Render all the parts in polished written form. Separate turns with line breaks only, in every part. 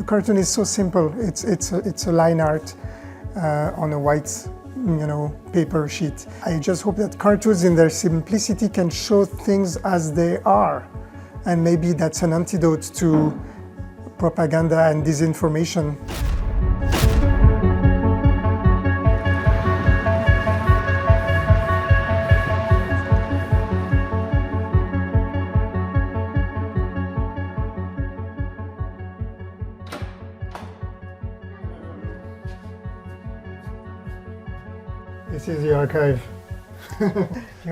A cartoon is so simple. It's a line art on a white, paper sheet. I just hope that cartoons in their simplicity can show things as they are. And maybe that's an antidote to propaganda and disinformation. This is the archive.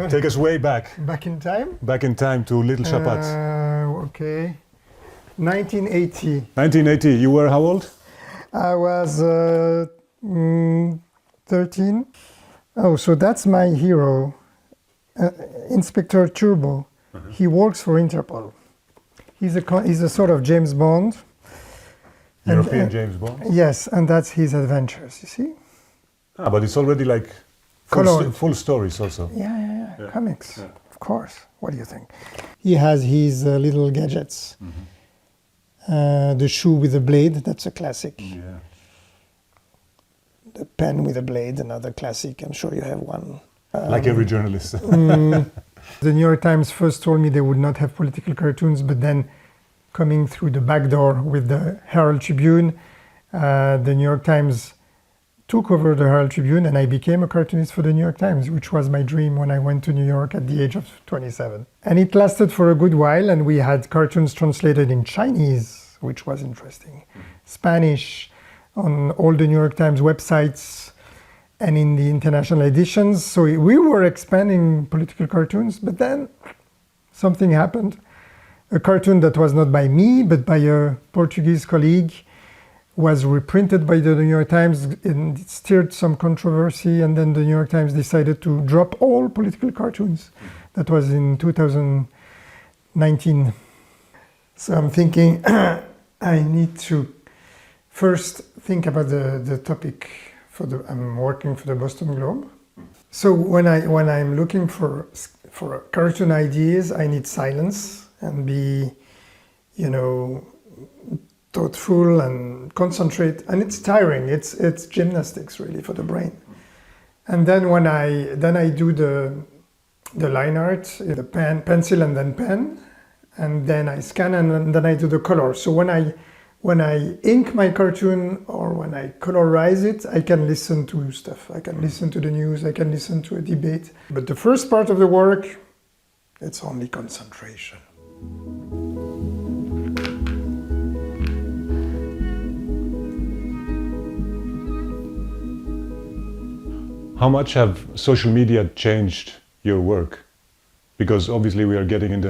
Take us way back.
Back in time?
Back in time to Little Shapat.
Okay. 1980.
1980. You were how old?
I was 13. Oh, so that's my hero, Inspector Turbo. Uh-huh. He works for Interpol. He's a sort of James Bond.
European James Bond?
Yes, and that's his adventures, you see?
But it's already like full stories also.
Yeah. Comics, of course. What do you think? He has his little gadgets. Mm-hmm. The shoe with the blade, that's a classic.
Yeah.
The pen with a blade, another classic. I'm sure you have one.
Like every journalist.
The New York Times first told me they would not have political cartoons, but then coming through the back door with the Herald Tribune, the New York Times took over the Herald Tribune, and I became a cartoonist for the New York Times, which was my dream when I went to New York at the age of 27. And it lasted for a good while, and we had cartoons translated in Chinese, which was interesting, Spanish, on all the New York Times websites, and in the international editions. So we were expanding political cartoons, but then something happened. A cartoon that was not by me, but by a Portuguese colleague, was reprinted by the New York Times, and it stirred some controversy, and then the New York Times decided to drop all political cartoons. That was in 2019. So I'm thinking I need to first think about the topic. I'm working for the Boston Globe. So when I'm looking for cartoon ideas, I need silence and be, thoughtful and concentrate, and it's tiring. It's gymnastics really for the brain. And then when I do the line art, the pencil and then pen, and then I scan and then I do the color. So when I ink my cartoon or when I colorize it, I can listen to stuff. I can listen to the news. I can listen to a debate. But the first part of the work, it's only concentration.
How much have social media changed your work? Because obviously we are getting in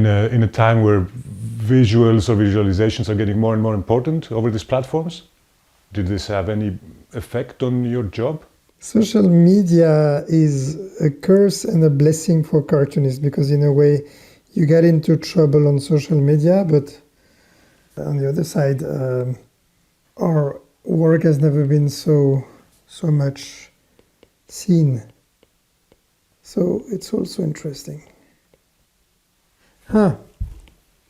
a time where visuals or visualizations are getting more and more important over these platforms. Did this have any effect on your job?
Social media is a curse and a blessing for cartoonists, because in a way you get into trouble on social media, but on the other side, our work has never been so much seen. So it's also interesting.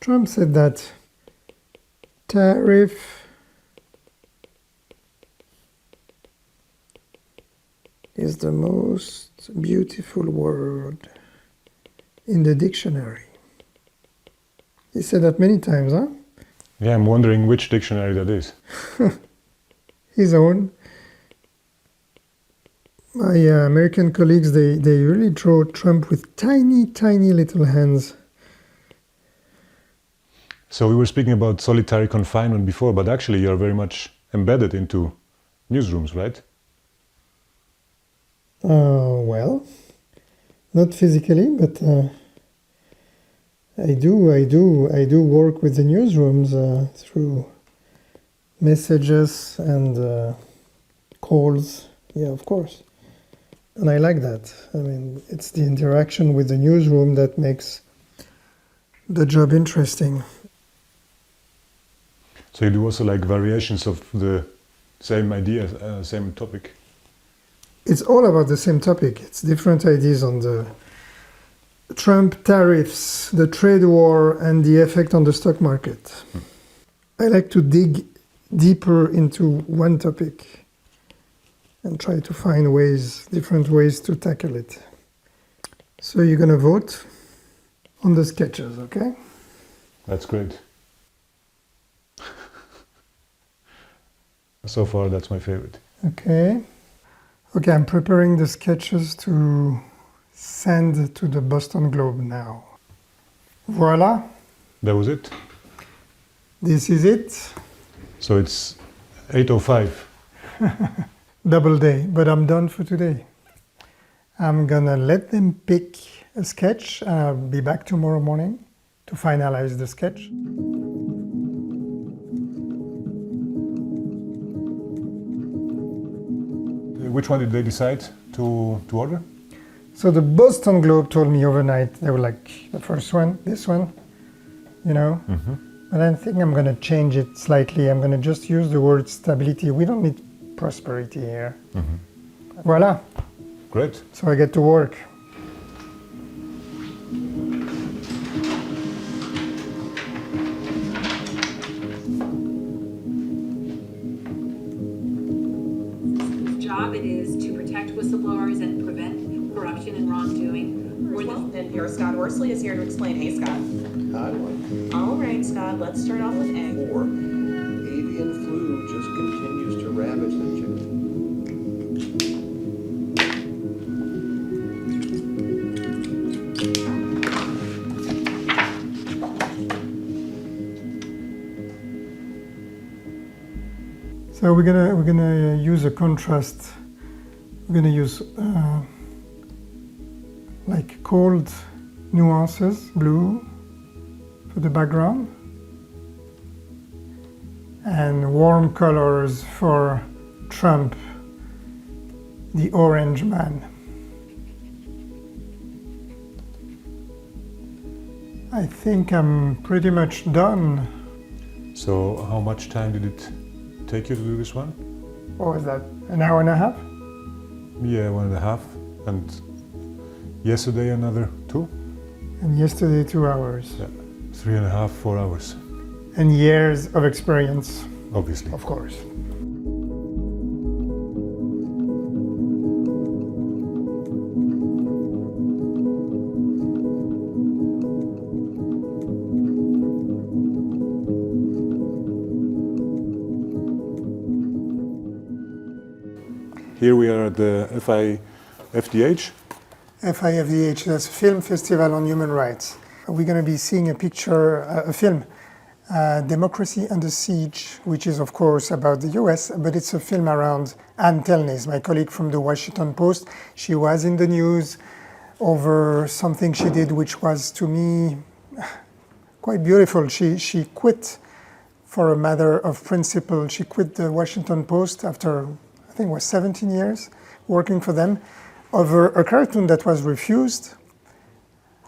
Trump said that tariff is the most beautiful word in the dictionary. He said that many times, huh?
Yeah, I'm wondering which dictionary that is.
His own. My American colleagues, they really draw Trump with tiny, tiny little hands.
So we were speaking about solitary confinement before, but actually you're very much embedded into newsrooms, right?
Well, not physically, but I do work with the newsrooms through messages and calls. Yeah, of course. And I like that. I mean, it's the interaction with the newsroom that makes the job interesting.
So you do also like variations of the same idea, same topic?
It's all about the same topic. It's different ideas on the Trump tariffs, the trade war, and the effect on the stock market. I like to dig deeper into one topic and try to find different ways to tackle it. So you're going to vote on the sketches, okay?
That's great. So far, that's my favorite.
Okay. Okay, I'm preparing the sketches to send to the Boston Globe now. Voila.
That was it?
This is it.
So it's 8:05.
Double day, but I'm done for today. I'm gonna let them pick a sketch. I'll be back tomorrow morning to finalize the sketch.
Which one did they decide to order?
So the Boston Globe told me overnight, they were like, the first one, this one, you know?
Mm-hmm.
But I think I'm gonna change it slightly. I'm gonna just use the word stability. We don't need prosperity here.
Mm-hmm.
Voila.
Great.
So I get to work.
Job it is to protect whistleblowers and prevent corruption and wrongdoing.
NPR Scott Orsley is here to explain. Hey, Scott.
Hi, Mike.
All right, Scott, let's start off with A.
4. Avian flu just continues to ravage the chicken.
So we're gonna use a contrast. We're gonna use like cold nuances, blue for the background, and warm colors for Trump, the orange man. I think I'm pretty much done.
So how much time did it take you to do this one?
What was that, an hour and a half?
Yeah, 1.5. And yesterday another 2?
And yesterday 2 hours.
Yeah, 3.5, 4 hours.
And years of experience,
Obviously.
of course.
Here we are at the FIFDH.
FIFDH, that's Film Festival on Human Rights. We're going to be seeing a film, Democracy Under Siege, which is of course about the US, but it's a film around Ann Telnes, my colleague from the Washington Post. She was in the news over something she did, which was to me quite beautiful. She quit for a matter of principle. She quit the Washington Post after, I think it was 17 years working for them, over a cartoon that was refused,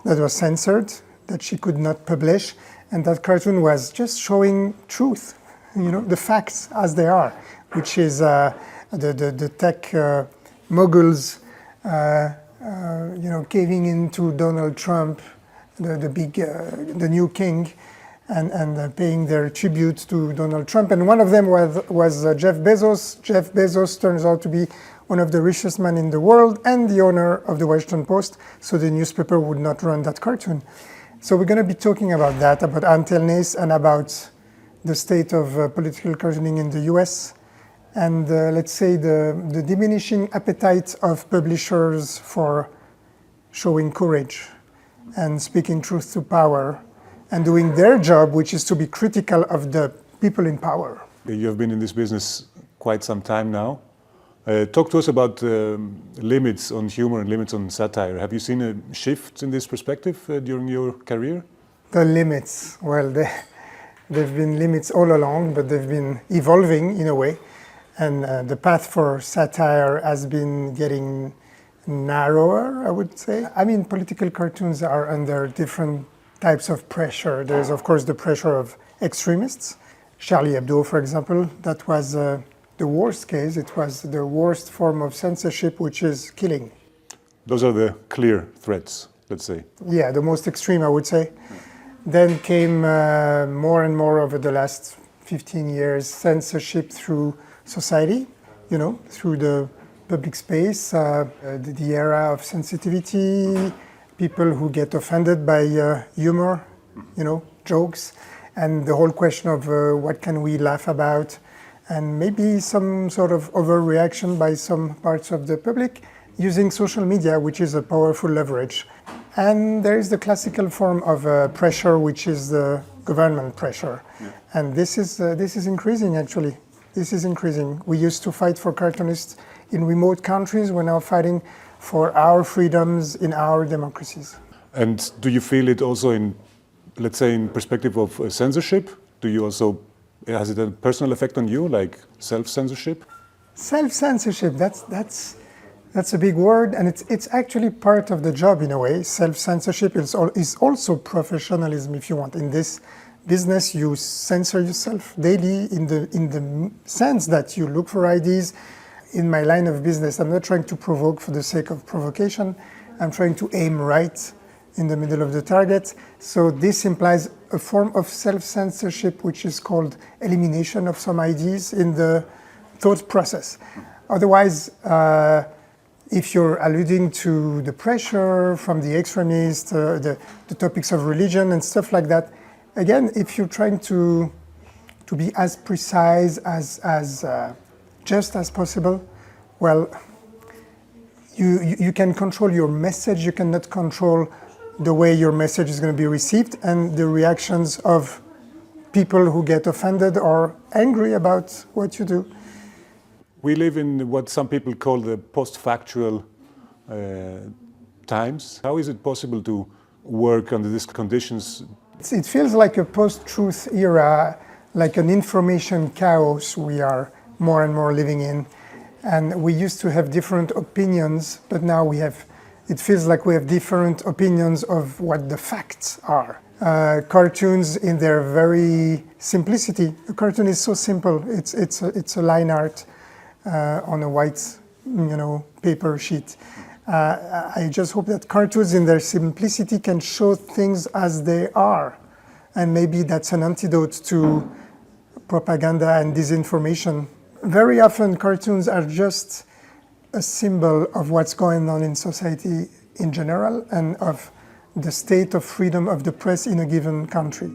that was censored, that she could not publish. And that cartoon was just showing truth, you know, the facts as they are, which is the tech moguls, you know, caving into Donald Trump, the new king, and paying their tribute to Donald Trump. And one of them was Jeff Bezos. Jeff Bezos turns out to be one of the richest men in the world and the owner of the Washington Post, so the newspaper would not run that cartoon. So we're going to be talking about that, about Ann Telnes, and about the state of political cartooning in the US, and let's say the diminishing appetite of publishers for showing courage and speaking truth to power and doing their job, which is to be critical of the people in power.
You have been in this business quite some time now. Talk to us about limits on humor and limits on satire. Have you seen a shift in this perspective during your career?
The limits, well, there've been limits all along, but they've been evolving in a way. And the path for satire has been getting narrower, I would say. I mean, political cartoons are under different types of pressure. There's, of course, the pressure of extremists. Charlie Hebdo, for example, that was the worst case. It was the worst form of censorship, which is killing.
Those are the clear threats, let's say.
Yeah, the most extreme, I would say. Then came more and more over the last 15 years, censorship through society, through the public space, the era of sensitivity, people who get offended by humor, jokes, and the whole question of what can we laugh about, and maybe some sort of overreaction by some parts of the public using social media, which is a powerful leverage. And there is the classical form of pressure, which is the government pressure. Yeah. And this is increasing, actually. This is increasing. We used to fight for cartoonists in remote countries. We're now fighting for our freedoms in our democracies.
And do you feel it also in, let's say, in perspective of censorship? Has it a personal effect on you, like self-censorship?
Self-censorship, that's a big word, and it's actually part of the job in a way. Self-censorship is also professionalism, if you want. In this business, you censor yourself daily in the sense that you look for ideas. In my line of business, I'm not trying to provoke for the sake of provocation. I'm trying to aim right in the middle of the target. So this implies a form of self-censorship, which is called elimination of some ideas in the thought process. Otherwise, if you're alluding to the pressure from the extremists, the topics of religion and stuff like that, again, if you're trying to be as precise, as just as possible, well, you can control your message, you cannot control the way your message is going to be received and the reactions of people who get offended or angry about what you do.
We live in what some people call the post-factual times. How is it possible to work under these conditions?
It feels like a post-truth era, like an information chaos we are more and more living in. And we used to have different opinions, but now it feels like we have different opinions of what the facts are. Cartoons in their very simplicity. A cartoon is so simple. It's a line art on a white, paper sheet. I just hope that cartoons in their simplicity can show things as they are. And maybe that's an antidote to propaganda and disinformation. Very often cartoons are just a symbol of what's going on in society in general and of the state of freedom of the press in a given country.